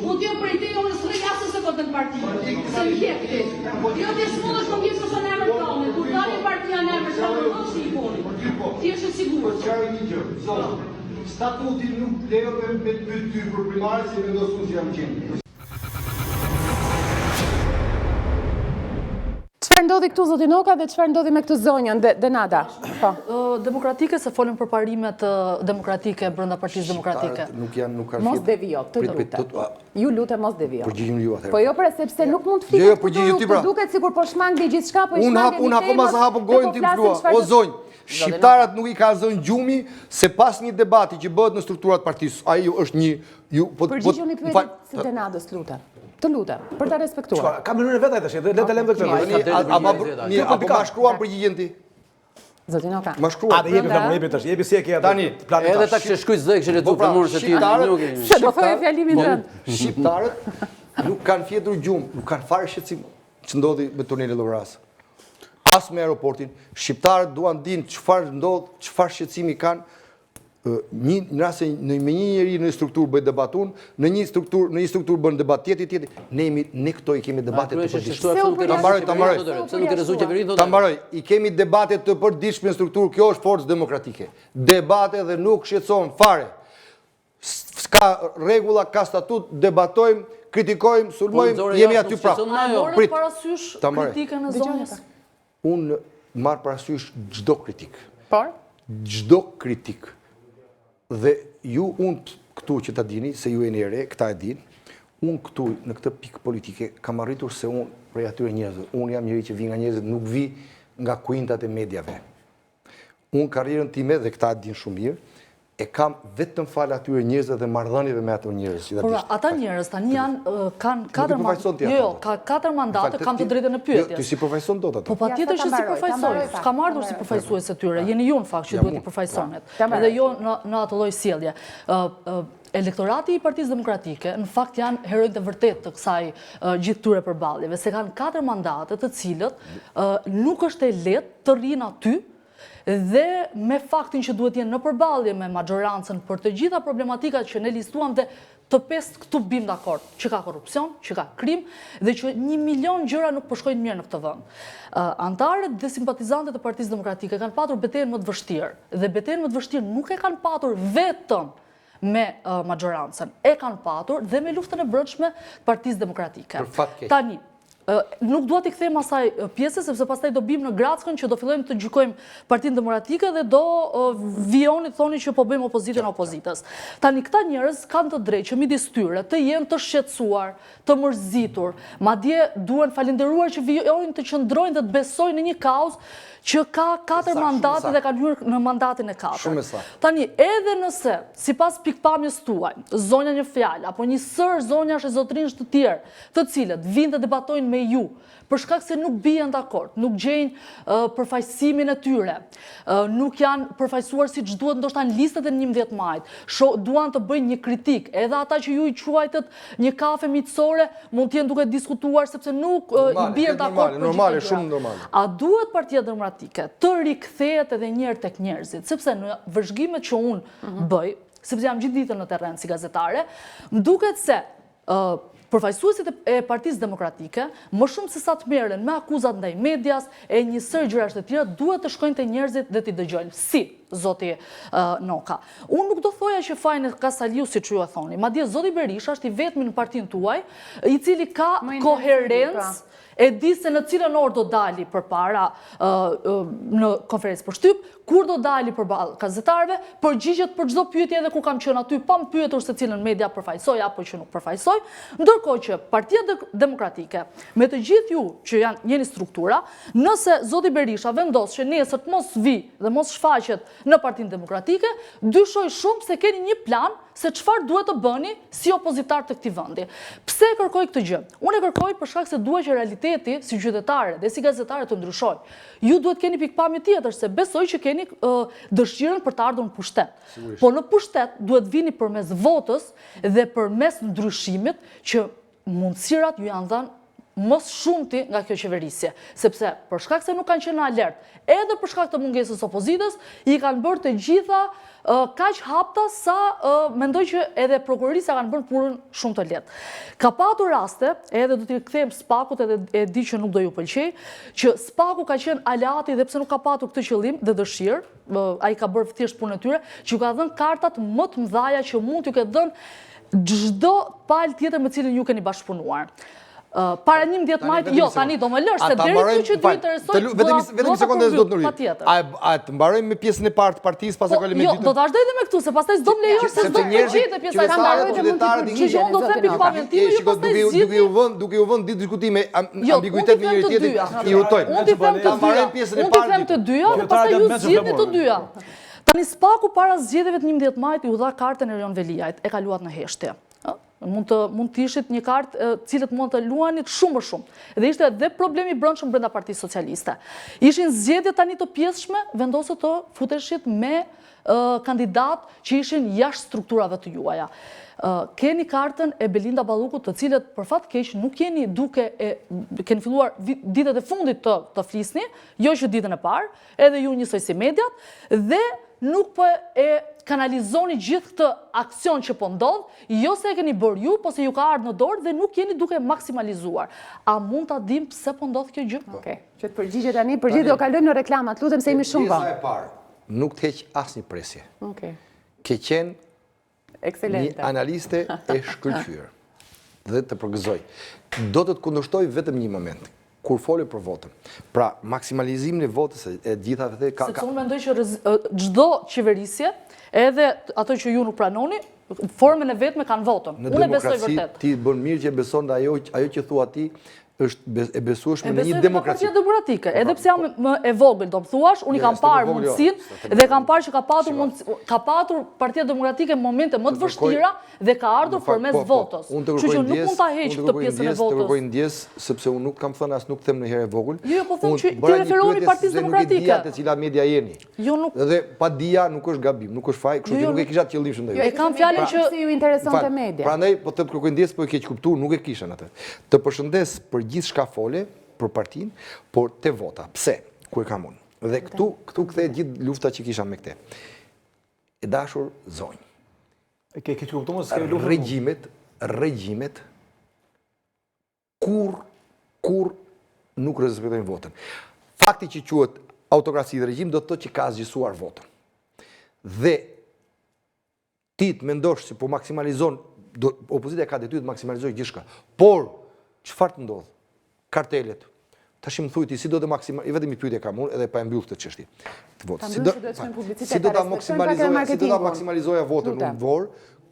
Unë t'jo për i te, unë së jasë se këtë në parti. Se m'jek ti. Jo të shmullë është më gjithë mësë në emër tonë. Kur dalje partia në emër, shka më është i poni. Ti është sigur. Qarë një gjë, statutin nuk lejo me të pyet ty për primare si vendosun si jam qenë. Çfarë ndodhi këtu zoti Noka dhe çfarë ndodhi me këtë zonjën Denada? Demokratike se folën për parimet demokratike brenda Partisë Demokratike. Nuk kanë Mos devijo, të lutem. Ju lutem mos devijo. Përgjigjem ju atëherë. Po jo pra sepse nuk mund të fitet. Jo, përgjigje ti pra. Duket sikur po shmangni gjithçka, po i shmangni. Unë akoma sa hapo gojën tim thua. O zonjë, shqiptarët nuk i kanë zënë gjumi se pas një debati që bëhet në strukturat partisë, ai është një përgjigjuni pyetjet së Denadës, lutem. Të lutem, për ta respektuar. Ka mënyrën e vet ai tash, le të lëmë këtë. Apo ma shkruan përgjigjen ti? Zoti Noka. Ma shkruan. A dhe jepi tash, jepi si e ke tani. Edhe ta kishë shkruaj zë kishë lexuar për murë se ti nuk e. Se do thojë fjalimin tënd. Shqiptarët nuk kanë fjetur gjumë, nuk kanë fare shqetësim që ndodhi me tunelin e Llovras. As me aeroportin, shqiptarët duan dinë çfarë ndodh, çfarë shqetësimi kanë. Nëse me një njeri në strukturë bëjt debatun, në një strukturë bën debat tjetër, ne këto i kemi debatet të përditshme. Ta mbaroj, i kemi debatet të përditshme në strukturë, kjo është forcë demokratike. Debate dhe nuk shqetësohen fare. Ska regula, ka statut, debatojmë, kritikojmë, sulmojmë, jemi aty prapë. A morët parasysh kritikën e zonjës? Unë marë parasysh çdo kritik. Por? Çdo kritik. Dhe ju unë këtu që ta dini, se ju e një re, këta e din, unë këtu në këtë pikë politike kam arritur se unë prej atyre njerëzve. Unë jam njëri që vi nga njerëzit, nuk vi nga kuintat e mediave. Unë karrierën time, dhe këta e din shumë mirë, e kam vetëm falë atyre njerëzve dhe marrëdhënieve me ato njerëz. Por ata njerëz tani kanë 4 mandate, kanë të drejtën e pyetjes. Ti si përfaqëson dot ato? Po patjetër që si përfaqësoj. S'kam ardhur si përfaqësues e tyre. Jeni ju në fakt që duhet i përfaqësonet. Edhe jo në atë lloj sjellje. Elektorati i Partisë Demokratike në fakt janë heronjtë të vërtet të kësaj gjithë këtyre përballjeve, se kanë 4 mandate të cilët nuk është e lehtë të rrinë aty. Dhe me faktin që duhet jenë në përballje me majorancën për të gjitha problematikat që ne listuam dhe të pestë këtu bim dakord, që ka korrupsion, që ka krim dhe që 1 milion gjëra nuk po shkojnë mirë në këtë vend. Antarët dhe simpatizantët e Partisë Demokratike kanë patur betejën më të vështirë dhe betejën më të vështirë nuk e kanë patur vetëm me majorancën, e kanë patur dhe me luftën e brendshme të Partisë Demokratike. Tani nuk dua t'i kthejmë asaj pjesë, sepse pastaj do bim në Grackën që do fillojmë të gjykojmë Partinë Demokratike dhe do vijoni thoni që po bëjmë opozitën opozitës. Tani këta njerëz kanë të drejtë që midis tyre të jenë të shqetësuar, të mërzitur, madje duhen falendëruar që vijojnë të qëndrojnë dhe të besojnë në një kauzë që ka 4 mandate dhe kanë hyrë në mandatin e 4. Tani, edhe nëse, sipas pikpamjes tuaj, zonja një fjalë, apo një sër zonjash e zotrinsh të tjerë, të cilët vinë dhe debatojnë me ju, për shkak se nuk bien dakord, nuk gjejnë përfaqësimin e tyre, nuk janë përfaqësuar siç duhet ndoshta në listat e 11 majit, duan të bëjnë një kritik, edhe ata që ju i quajtët një kafe miqësore mund të jenë duke diskutuar sepse nuk i bien dakord. Normale, shumë normale. A duhet Partia Demokratike të rikthehet edhe një herë tek njerëzit, sepse në vëzhgimet që unë bëj, sepse jam gjithë ditën në terren si gazetare, më duket se përfaqësuesit e Partisë Demokratike, më shumë se sa të merren me akuzat ndaj medias e një sër gjërash të tjera, duhet të shkojnë te njerëzit dhe t'i dëgjojnë. Si, zoti Noka. Unë nuk do thoja që fajin e Kasaliu siç ju e thoni. Madje zoti Berisha është i vetmi në partinë tuaj i cili ka koherencë, e di se në cilën orë do dali përpara në konferencë për shtyp, kur do dali përballë gazetarëve, përgjigjet për çdo pyetje edhe ku kam qenë aty pa më pyetur se cilën media përfaqësoj apo që nuk përfaqësoj, ndërkohë që Partia Demokratike, me të gjithë ju që jeni struktura, nëse zoti Berisha vendos që nesër të mos vi dhe mos shfaqet në Partinë Demokratike, dyshoj shumë se keni një plan se çfarë duhet të bëni si opozitar të këtij vendi. Pse e kërkoj këtë gjë? Unë e kërkoj për shkak se dua që realiteti si qytetare dhe si gazetare të ndryshojë. Ju duhet keni pikpamje tjetër se besoj që keni dëshirën për të ardhur në pushtet. Po në pushtet duhet vini përmes votës dhe përmes ndryshimit që mundësirat ju janë dhënë mos shumti nga kjo qeverisje, sepse për shkak se nuk kanë qenë alert, edhe për shkak të mungesës opozitës, i kanë bërë të gjitha kaq hapta sa mendoj që edhe prokuroria kanë bërë punën shumë të lehtë. Ka patur raste, edhe do t'i kthejmë Spakut, edhe e di që nuk do ju pëlqej, që Spaku ka qenë aleati dhe pse nuk ka patur këtë qëllim dhe dëshirë, ai ka bërë thjesht punën e tyre, që ju ka dhënë kartat më të mëdha që mund t'ju ketë dhënë çdo palë tjetër me cilën ju keni bashkëpunuar. Para 11 majit, jo, tani do më lësh, se deri këtu që t'ju interesoj, vetëm sekondë do të nuri. A të mbarojmë me pjesën e parë të partisë pas akoma me ditën? Jo, do ta vazhdoj edhe me këtu, se pastaj s'do më lejosh se s'do të përgjigjet pjesa e parë. Që unë do të them pikë pamentimi, ju pastaj duke u vënë ditë diskutime ambiguitet me njëri tjetrin, i utojnë. Unë t'i them të dyja, dhe pastaj ju zgjidhni të dyja. Tani Spaku para zgjedhjeve të 11 majit i u dha kartën e Erion Veliajt, e ka luat në heshtje. Mund të ishit një kartë cilët mund të luanit shumë më shumë. Dhe ishte edhe problemi brendshëm brenda Partisë Socialiste. Ishin zgjedhje tani të pjesshme, vendosë të futeshit me kandidat që ishin jashtë strukturave të juaja. Keni kartën e Belinda Ballukut, të cilët për fat keq nuk keni keni filluar ditët e fundit të flisni, jo që ditën e parë, edhe ju njësoj si mediat, dhe nuk po e kanalizoni gjithë këtë aksion që po ndodh, jo se e keni bërë ju, po se ju ka ardhur në dorë dhe nuk jeni duke maksimalizuar. A mund ta dim pse po ndodh kjo gjë? Okej, që të përgjigjet tani, do kalojmë në reklamat, lutem se jemi shumë vonë. Pjesa e parë, nuk të heq asnjë presje. Okej. Ke qenë Ekselente. një analiste e shkëlqyer dhe të përgëzoj. Do të kundërshtoj vetëm një moment. Kur folë për votën. Pra, maksimalizimin e votës e gjithave ka... Sepse unë mendoj që çdo qeverisje, edhe ato që ju nuk pranoni, formën e vetme kanë votën. Unë e besoj vërtet. Në demokraci ti bën mirë që beson ajo që thua ti është e besueshme në një demokraci. Partia Demokratike, edhe pse jam më e vogël, do më thuash, unë i kam parë mundësinë dhe kam parë që ka patur Partia Demokratike në momente më të vështira dhe ka ardhur përmes votës. Kështu që nuk mund ta heq këtë pjesën e votës. Të kërkoj ndjesë, sepse unë nuk kam thënë as nuk them në herë e vogël. Jo, po them që ti referoheni Partisë Demokratike. Nuk e dia te cila media jeni. Jo, nuk. Dhe pa dia nuk është gabim, nuk është faj, kështu që nuk e kisha të qëllimshëm ndaj. Jo, e kam fjalën që ju interesonte media. Prandaj po të kërkoj ndjesë, po e keq kuptuar, nuk e kisha atë. Të përshëndes për gjithë shka fole për partinë, por te vota. Pse? Ku e kam unë? Dhe këtu kthehet gjithë lufta që kisha me këte. E dashur zonjë. Ke kuptuar se regjimet kur nuk respektojnë votën. Fakti që quhet autokraci dhe regjim do të thotë që ka zgjisuar votën. Dhe ti të mendosh se po maksimalizon, opozita ka detyrë të maksimalizojë gjithçka. Por çfarë të ndodh? Kartelet. Tash më thuaj ti si do të maksimalizoj, vetëm i pyetje kam unë edhe pa e mbyll këtë çështje të votës. Si do ta maksimalizoja votën unë vor,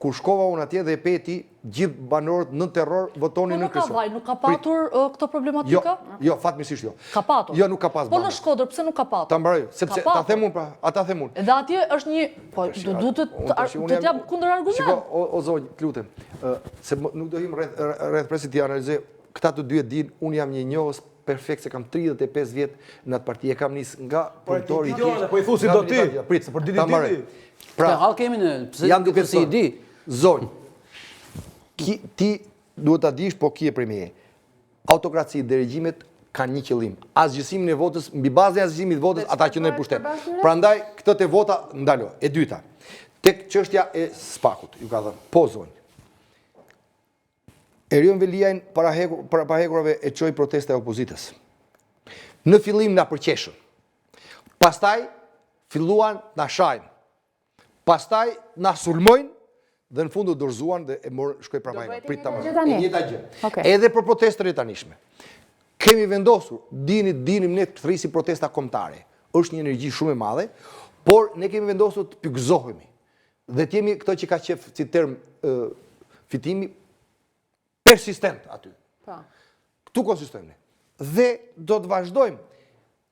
kur shkova unë atje dhe e peti gjithë banorët në terror votonin në Kosovë. Nuk ka patur këtë problematika? Jo, fatmirësisht jo. Ka patur. Jo, nuk ka pas. Po në Shkodër pse nuk ka patur? Ta mbaroj, sepse ta them unë pra, ata them unë. Edhe atje është një, po duhet të jap kundër argument. Shiko, o zonjë, të lutem, se nuk do him rreth presit të analizoj. Këta të dy e din, unë jam një njohës perfekt se kam 35 vjet në atë parti, e kam nis nga punëtori. Po i thu si do ti. Prit, se për ditë ti. Pra, hall kemi në jam duke si i di. Zonjë, ti duhet ta dish, po ki e premije. Autokraci dhe regjimet kanë një qëllim. Asgjësimin e votës, mbi bazën e asgjësimit të votës, ata që në pushtet. Prandaj këtë te vota ndalo. E dyta, tek çështja e Spakut, ju ka thënë, po zonjë. Erion Veliajn para hekurave e çoi protesta e opozitës. Në fillim na përqeshën. Pastaj filluan na shajnë. Pastaj na sulmojnë dhe në fund u dorëzuan dhe e morën shkoi prapaj. Prit ta marrë. E njëjta gjë. Edhe për protestën e tanishme. Kemi vendosur, dinim ne të thrisim protesta kombëtare. Është një energji shumë e madhe, por ne kemi vendosur të pikëzohemi. Dhe të jemi këto që ka qef si term fitimi persistent aty. Këtu konsistojmë ne. Dhe do të vazhdojmë.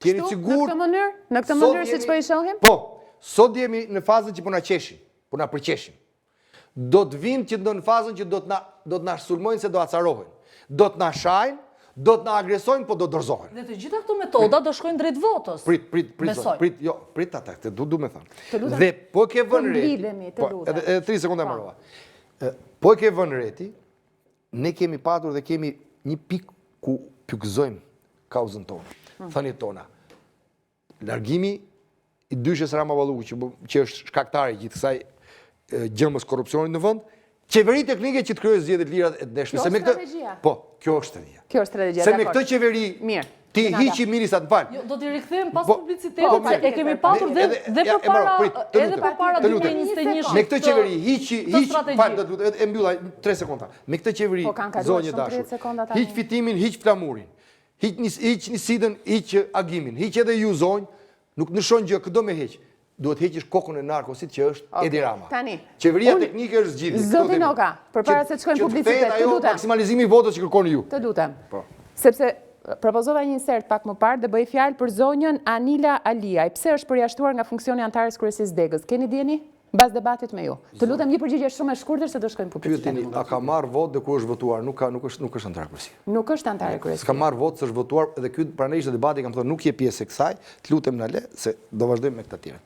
Jeni sigurt? Në këtë mënyrë siç po i shohim? Po. Sot jemi në fazën që po na qeshin, po na përqeshin. Do të vinë që në fazën që do të na sulmojnë se do acarohen. Do të na shajnë, do të na agresojnë, po do dorëzohen. Dhe të gjitha këto metoda do shkojnë drejt votës. Prit ata, du me thënë. Dhe po e ke vënë reti. Edhe 3 sekonda mbarova. Po e ke vënë reti, ne kemi patur dhe kemi një pikë ku pykëzojmë kauzën tonë, thënit tona. Largimi i Dyshes Rama Balluku, që është shkaktari gjithë kësaj gjërmës korrupsionit në vend, qeveri teknike që të krijojë zgjedhjet lira e dëshme. Kjo është strategjia. Po, kjo është strategjia. Kjo është strategjia. Se me këtë qeveri Mirë. ti hiqi ministrat në falë. Do t'i rikthejmë pas Po, publicitetit, se e kemi patur edhe përpara 2021. Me këtë qeveri hiqi strategji. falë, e mbylla 3 sekonda. Me këtë qeveri zonjë dashur. Hiq fitimin, hiq flamurin. Hiq nisidën, hiq agimin. Hiq edhe ju zonjë, nuk nëshon gjë, këdo me hiq. Duhet heqish kokën e narkosit që është Edi Rama. Tani. Qeveria teknike është zgjidhje. Zoti Noka, përpara se të shkojmë publicitet, të ajo lutem. maksimalizimi i votës që kërkoni ju. Të lutem. Po. Sepse propozova një insert pak më parë dhe bëj fjalë për zonjën Anila Aliaj. Pse është përjashtuar nga funksioni antares kryesisë Degës? Keni dieni? Mbas debatit me ju. Të lutem një përgjigje shumë e shkurtër se do shkojmë publicitet. Pyeteni, a ka marrë votë dhe ku është votuar? Nuk është antar kryesi. Nuk është antare kryesë. S'ka marrë votë, s'është votuar dhe ky pranë ishte debati, kam thënë nuk je pjesë e kësaj, të lutem na le se do vazhdojmë me këta tjerë.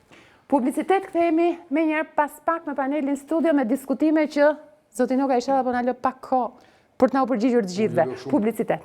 Publicitet, kthehemi me njerë pas pak me panelin studio me diskutime që Zoti Noka Ishala po na lë pak kohë për të na u përgjigjur të gjithëve. Publicitet.